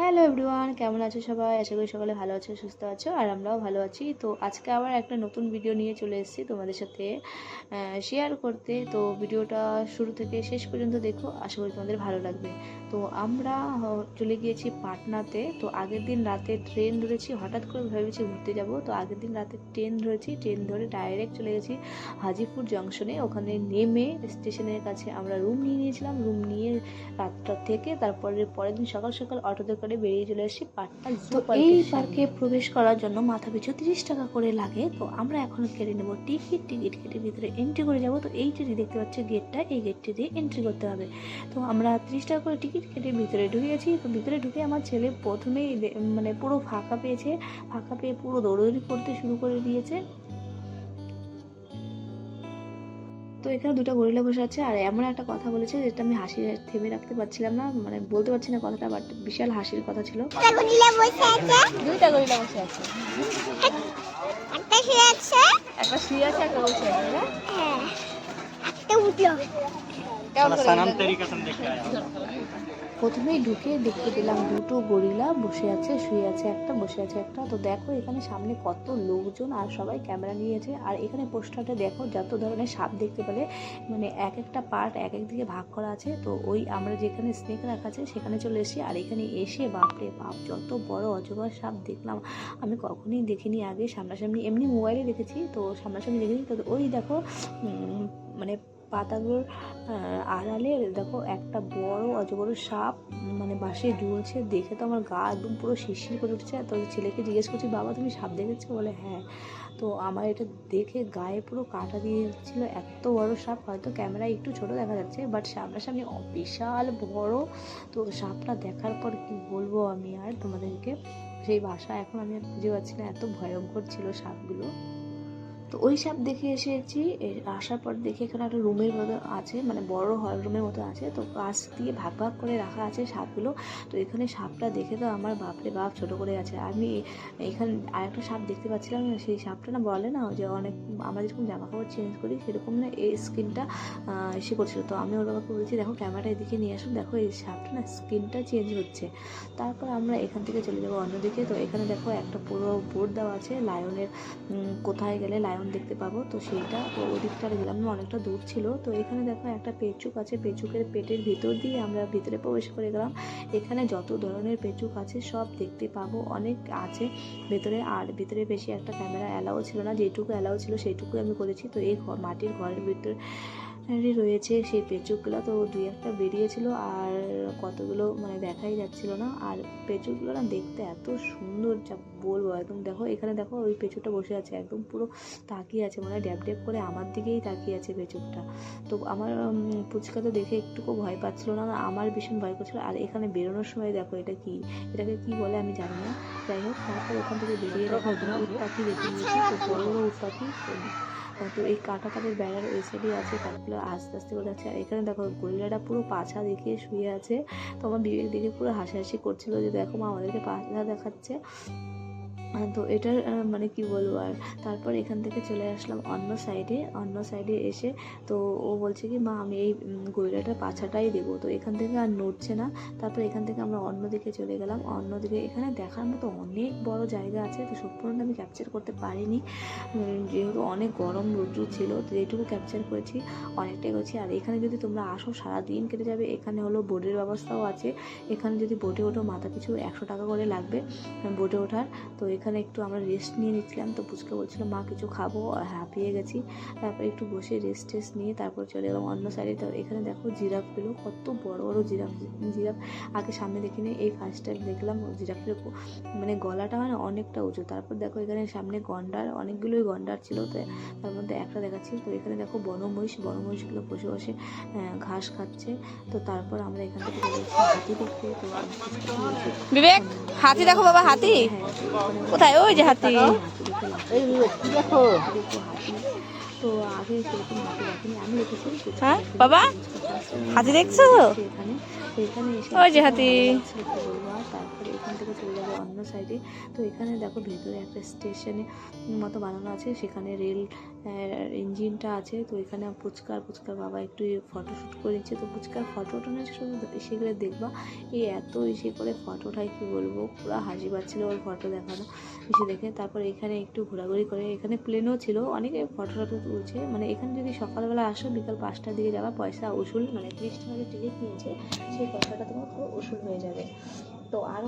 Hello everyone, কেমন আছো সবাই? আশা করি সকালে ভালো আছো, সুস্থ আছো, আর আমরাও ভালো আছি। তো আজকে আবার একটা নতুন ভিডিও নিয়ে চলে এসেছি তোমাদের সাথে শেয়ার করতে। তো ভিডিওটা শুরু থেকে শেষ পর্যন্ত দেখো, আশা করি তোমাদের ভালো লাগবে। তো আমরা চলে গিয়েছি পাটনাতে। তো আগের দিন রাতে ট্রেন ধরেছি, হঠাৎ করে ভেবেছি ঘুরতে যাব। তো আগের দিন রাতে ট্রেন ধরেছি, ট্রেন ধরে ডাইরেক্ট চলে গেছি হাজিপুর জংশনে। ওখানে নেমে স্টেশনের কাছে আমরা রুম নিয়ে নিয়েছিলাম। রুম নিয়ে রাতটা থেকে পরের দিন সকাল সকাল অটোতে করে বেরিয়ে চলে এসেছি পাটনা জু পার্কে। এই পার্কে প্রবেশ করার জন্য মাথা পিছু 30 টাকা করে লাগে। তো আমরা এখন কেটে নেব টিকিট কেটে ভিতরে এন্ট্রি করে যাব। তো এই যে দেখতে পাচ্ছি গেটটা, এই গেটটি দিয়ে এন্ট্রি করতে হবে। তো আমরা 30 টাকা করে টিকিট কেটে ভিতরে ঢুকে গেছি। তো ভিতরে ঢুকে আমার ছেলে প্রথমেই মানে পুরো ফাঁকা পেয়েছে। ফাঁকা পেয়ে পুরো দৌড়দৌড়ি করতে শুরু করে দিয়েছে। তো এখানে দুটো গরিলা বসে আছে, আর এমন একটা কথা বলেছে যেটা আমি হাসি থেমে রাখতে পারছিলাম না, মানে বলতে পারছি না কথাটা, বাট বিশাল হাসির কথা ছিল। দুইটা গরিলা বসে আছে, একটা শুয়ে আছে, একটা বসে আছে। হ্যাঁ, একটা উঠলো। প্রথমেই ঢুকে দেখতে পেলাম দুটো গরিলা বসে আছে, শুয়ে আছে একটা, বসে আছে একটা। তো দেখো এখানে সামনে কত লোকজন, আর সবাই ক্যামেরা নিয়েছে। আর এখানে পোস্টারটা দেখো, যত ধরনের সাপ দেখতে পেলে, মানে এক একটা পার্ট এক এক দিকে ভাগ করা আছে। তো ওই আমরা যেখানে স্নেক রাখা আছে সেখানে চলে এসেছি। আর এখানে এসে বাপরে বাপ, যত বড় অজগর সাপ দেখলাম আমি কখনোই দেখিনি আগে সামনাসামনি। এমনি মোবাইলে দেখেছি, তো সামনাসামনি দেখিনি। তো ওই দেখো মানে পাতাগুলোর আড়ালে দেখো একটা বড় অজগর সাপ মানে বাসে ঝুলছে। দেখে তো আমার গা একদম পুরো শিরশির করে উঠছে। তো ছেলেকে জিজ্ঞেস করছি, বাবা তুমি সাপ দেখেছো? বলে হ্যাঁ। তো আমার এটা দেখে গায়ে পুরো কাঁটা দিয়ে যাচ্ছিলো, এত বড় সাপ। হয়তো ক্যামেরায় একটু ছোট দেখা যাচ্ছে, বাট সামনাসামনি বিশাল বড়। তো সাপটা দেখার পর কি বলবো আমি আর তোমাদেরকে, সেই ভাষা এখন আমি আর খুঁজে পাচ্ছি না, এত ভয়ঙ্কর ছিল সাপগুলো। তো ওই সাপ দেখে এসেছি। আসার পর দেখে এখানে একটা রুমের মতো আছে, মানে বড় হল রুমের মতো আছে। তো কাছ দিয়ে ভাগ ভাগ করে রাখা আছে সাপগুলো। তো এখানে সাপটা দেখে তো আমার বাপরে বাপ ছোট করে আছে। আমি এখানে আরেকটা সাপ দেখতে পাচ্ছিলাম, সেই সাপটা না বলে না যে অনেক আমরা যেরকম জামা কাপড় চেঞ্জ করি সেরকম না, এই স্কিনটা এসে করছিল। তো আমি ওর বাবাকে বলেছি, দেখো ক্যামেরাটা এদিকে নিয়ে আসুন, দেখো এই সাপটা না স্কিনটা চেঞ্জ হচ্ছে। তারপর আমরা এখান থেকে চলে যাবো অন্যদিকে। তো এখানে দেখো একটা পুরো বোর্ড দেওয়া আছে লায়নের, কোথায় গেলে লায়ন দেখতে পাবো। তো সেইটা, তো ওদিকটা গেলাম না, অনেকটা দূর ছিল। তো এখানে দেখো একটা পেচুক আছে, পেচুকের পেটের ভিতর দিয়ে আমরা ভিতরে প্রবেশ করে গেলাম। এখানে যত ধরনের পেচুক আছে সব দেখতে পাবো, অনেক আছে ভেতরে। আর ভিতরে বেশি একটা ক্যামেরা অ্যালাউ ছিল না, যেটুকু অ্যালাউ ছিল সেইটুকুই আমি করেছি। তো এই মাটির ঘরের ভিতরে রয়েছে সেই পেচুকগুলো, তো দুই একটা বেরিয়েছিল, আর কতগুলো মানে দেখাই যাচ্ছিল না। আর পেচুকগুলো না দেখতে এত সুন্দর, যা বলবো একদম। দেখো এখানে দেখো ওই পেচুকটা বসে আছে, একদম পুরো তাকিয়ে আছে, মানে ড্যাব ড্যাব করে আমার দিকেই তাকিয়ে আছে পেচুকটা। তো আমার পুচকা তো দেখে একটুকু ভয় পাচ্ছিল না, আমার ভীষণ ভয় করছিল। আর এখানে বেরোনোর সময় দেখো এটা কি, এটাকে কি বলে আমি জানি না। যাই হোক, তারপর ওখান থেকে বেরিয়ে দেখো উট পাখি দেখে নিয়েছি। তো বড় বড় উট পাখি। তো এই কাঁটা তাদের বেড়ার ওই সাইডে আছে, কাঠগুলো আস্তে আস্তে করে যাচ্ছে। আর এখানে দেখো গরিলাটা পুরো পাছা দেখিয়ে শুয়ে আছে। তো আমার বিবেক দেখে পুরো হাসাহাসি করছিল যে দেখো মা আমাদেরকে পাছা দেখাচ্ছে। তো এটার মানে কি বলবো আর। তারপর এখান থেকে চলে আসলাম অন্য সাইডে এসে, তো ও বলছে কি মা আমি এই গরিলাটার পাছাটাই দেবো। তো এখান থেকে আর নড়ছে না। তারপর এখান থেকে আমরা অন্যদিকে চলে গেলাম। অন্যদিকে এখানে দেখার মতো অনেক বড় জায়গা আছে, তো সম্পূর্ণ আমি ক্যাপচার করতে পারিনি, যেহেতু অনেক গরম রৌদ্র ছিল। তো যেটুকু ক্যাপচার করেছি অনেকটাই করেছি। আর এখানে যদি তোমরা আসো সারাদিন কেটে যাবে। এখানে হলো বোটের ব্যবস্থাও আছে। এখানে যদি বোটে ওঠো মাথা পিছু 100 টাকা করে লাগবে বোটে ওঠার। তো এখানে একটু আমরা রেস্ট নিয়ে নিচ্ছিলাম। তো পুচকে বলছিল মা কিছু খাবো, হাঁপিয়ে গেছি। তারপর একটু বসে রেস্ট নিয়ে তারপর চলে গেলাম অন্য সাইডে। তো এখানে দেখো জিরাফগুলো, কত বড় বড় জিরাফ। আগে সামনে দেখিনি, এই ফার্স্ট টাইম দেখলাম। জিরাফের মানে গলাটা হয় না অনেকটা উঁচু। তারপর দেখো এখানে সামনে গন্ডার, অনেকগুলোই গন্ডার ছিল, তো তার মধ্যে একটা দেখাচ্ছি। তো এখানে দেখো বনমহিষগুলো বসে বসে ঘাস খাচ্ছে। তো তারপর আমরা এখান থেকে চলে এসেছি হাতি দেখতে। তো বিবেক হাতি দেখো বাবা, হাতি কোথায়? ওই যে হাতি। দেখো হাতি। তো আগে সেরকম হাতি দেখিনি, আমি দেখেছি। হ্যাঁ বাবা, হাতি দেখছো? এখানে এসে ওই যে হাতি। দেখতে বলবো। আর তারপরে এখান থেকে চলে যাবে অন্য সাইডে। তো এখানে দেখো ভেতরে একটা স্টেশনে মতো বানানো আছে, সেখানে রেল ইঞ্জিনটা আছে। তো এখানে পুচকার বাবা একটু ফটোশ্যুট করে নিচ্ছে। তো পুচকার ফটো ওঠানো শুধু সেগুলো দেখবা, এই এত ইসে করে ফটো ওঠায় কি বলবো, পুরো হাসি পাচ্ছিলো ওর ফটো দেখানো এসে দেখে। তারপরে এখানে একটু ঘোরাঘুরি করে, এখানে প্লেনও ছিল, অনেকে ফটো টটো তুলছে। মানে এখানে যদি সকালবেলা আসো বিকাল 5টার দিকে যাওয়া পয়সা উসুল, মানে 30 টাকা টিকিট নিয়েছে, সেই পয়সাটা তোমার পুরো উসুল হয়ে যাবে। তো আরও